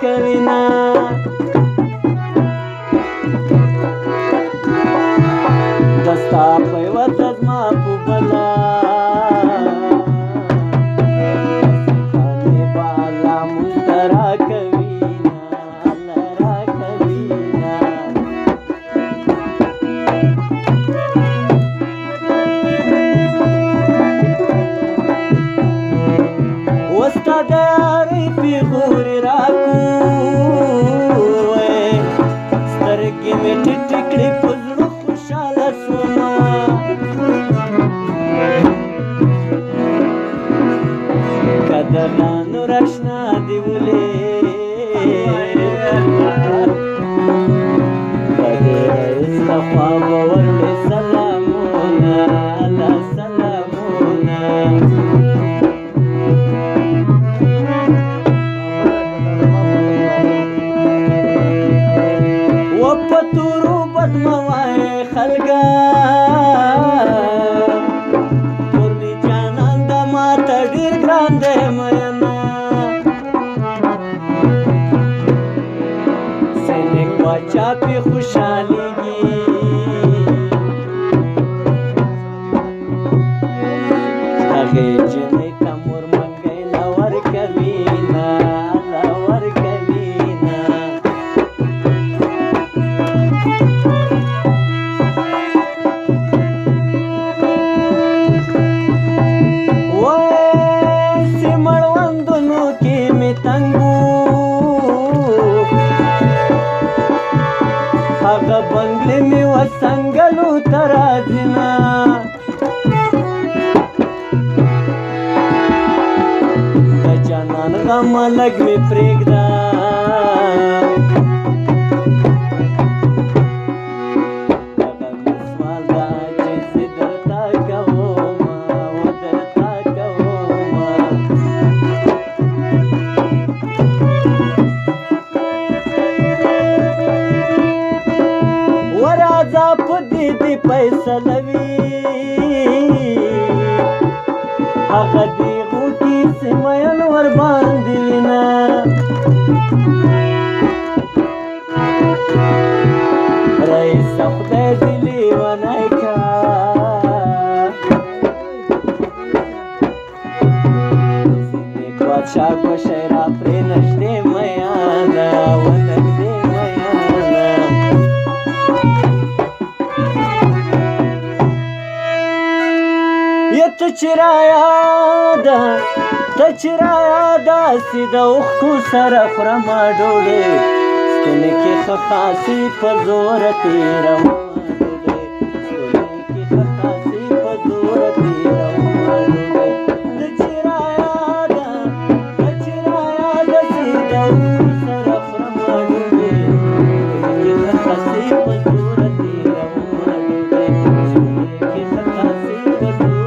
کوي نه دستا په یوه ته زما په بله خانې به الله مونږ ته راکوي نه الله راکوي نه اوس تا د یارۍ پیغورې راکوی سترګې مې ټیټې کړې په زړه خوشحاله شومه که د لا نور اشنا دې ولې د دې رئیس له خوا به ورکړې سلامونه الله سلامونه په تورو بد مه وایې خلکه تور مې جانان د ماته ډېر ګران دی مینه سینک باچا پې خوشحالېږي هغې جنۍ ته مور منګی نه ورکوي نه الله ورکوي نه هغه بنګلې مې وسنګلو ته راځي نه د جانان غمه لږ مې پرېږده هغه مې سوال ده چې زه درته کومه و درته کومه ورځه په دې دې فیصله وي هغه دې غوټي سمین ورباندې وینه رئیس خدای دې لیونی کا سینک بادشاه ګوشی را پرې نږدې میانه ونږدې میانه ته چې راياده ته چې راياده سي د اوښکو سره خورمه ډوډۍ ستوني کې ښه خاصي په زوره تېرومه ډوډۍ ستوني کې ښه خاصي په زوره تېرومه ډوډۍ ته چې راياده سي د اوښکو سره خورمه ډوډۍ ستوني کې ښه خاصي په زوره تېرومه ډوډۍ ستوني کې ښه خاصي په زوره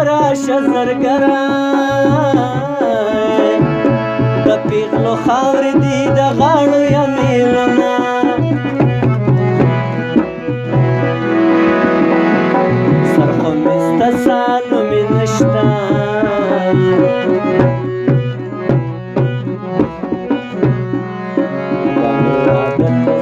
راشه زرګران د پیغلو خاورې دي د غاړو یمیلونه سرخو مې سته سالو مې نشته دا مې عادت